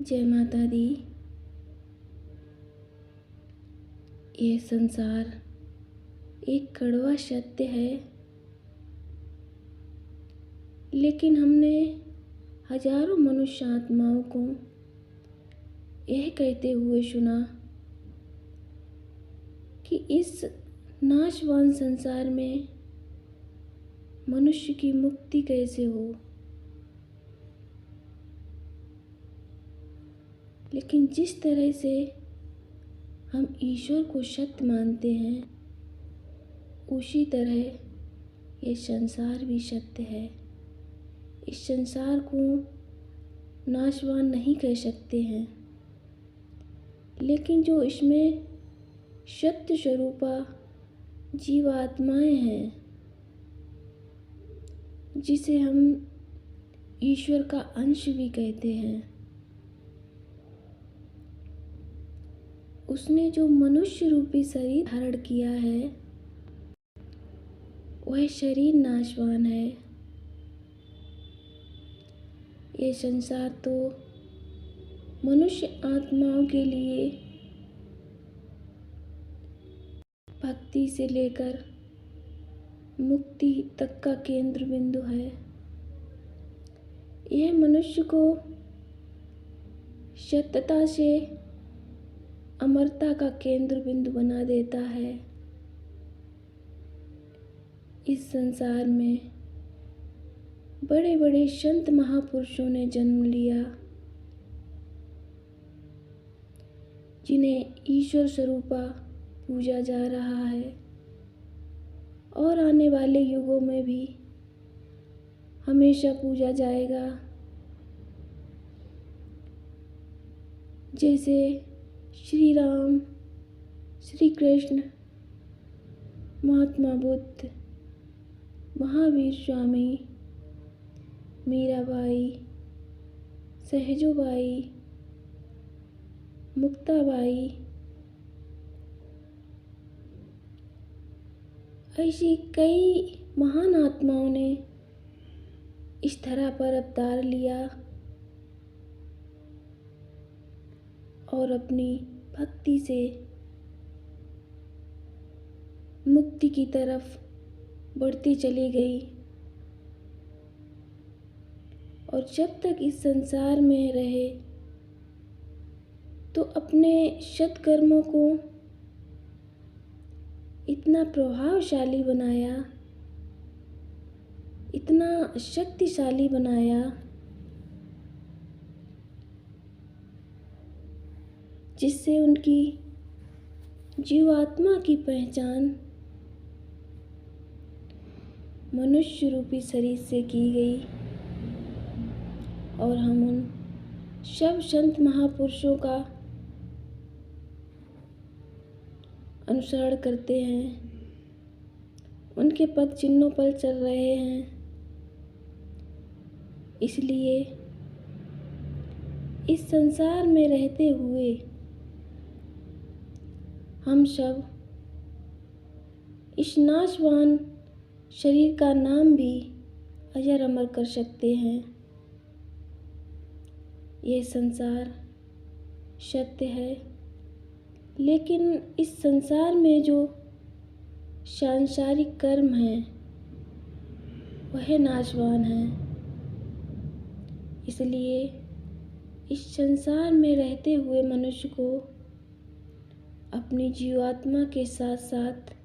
जय माता दी। यह संसार एक कड़वा सत्य है, लेकिन हमने हजारों मनुष्य आत्माओं को यह कहते हुए सुना कि इस नाशवान संसार में मनुष्य की मुक्ति कैसे हो। लेकिन जिस तरह से हम ईश्वर को सत्य मानते हैं, उसी तरह ये संसार भी सत्य है। इस संसार को नाशवान नहीं कह सकते हैं, लेकिन जो इसमें सत्य स्वरूपा जीवात्माएं हैं, जिसे हम ईश्वर का अंश भी कहते हैं, उसने जो मनुष्य रूपी शरीर धारण किया है, वह शरीर नाशवान है। यह संसार तो मनुष्य आत्माओं के लिए भक्ति से लेकर मुक्ति तक का केंद्र बिंदु है। यह मनुष्य को सत्यता से अमरता का केंद्र बिंदु बना देता है। इस संसार में बड़े बड़े संत महापुरुषों ने जन्म लिया, जिन्हें ईश्वर स्वरूपा पूजा जा रहा है और आने वाले युगों में भी हमेशा पूजा जाएगा। जैसे श्री राम, श्री कृष्ण, महात्मा बुद्ध, महावीर स्वामी, मीराबाई, सहजोबाई, मुक्ताबाई, ऐसी कई महान आत्माओं ने इस धरा पर अवतार लिया और अपनी भक्ति से मुक्ति की तरफ बढ़ती चली गई। और जब तक इस संसार में रहे तो अपने सत्कर्मों को इतना प्रभावशाली बनाया, इतना शक्तिशाली बनाया, जिससे उनकी जीवात्मा की पहचान मनुष्य रूपी शरीर से की गई। और हम उन सब संत महापुरुषों का अनुसरण करते हैं, उनके पद चिन्हों पर चल रहे हैं। इसलिए इस संसार में रहते हुए हम सब इस नाशवान शरीर का नाम भी अजर अमर कर सकते हैं। यह संसार सत्य है, लेकिन इस संसार में जो सांसारिक कर्म है, वह नाशवान है। इसलिए इस संसार में रहते हुए मनुष्य को अपनी जीवात्मा के साथ साथ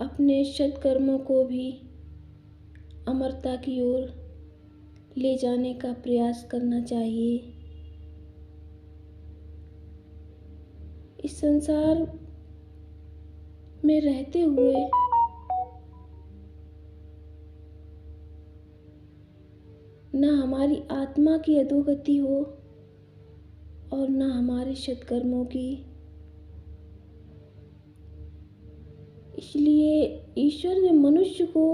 अपने सत्कर्मों को भी अमरता की ओर ले जाने का प्रयास करना चाहिए। इस संसार में रहते हुए न हमारी आत्मा की अधोगति हो और न हमारे सत्कर्मों की। इसलिए ईश्वर ने मनुष्य को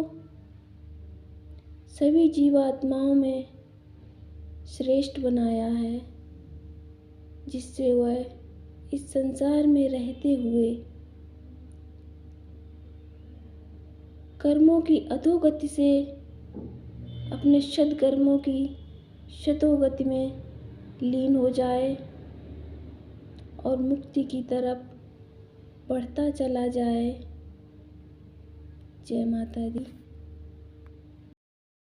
सभी जीवात्माओं में श्रेष्ठ बनाया है, जिससे वह इस संसार में रहते हुए कर्मों की अधोगति से अपने सद्कर्मों की शतोगति में लीन हो जाए और मुक्ति की तरफ बढ़ता चला जाए। जय माता दी।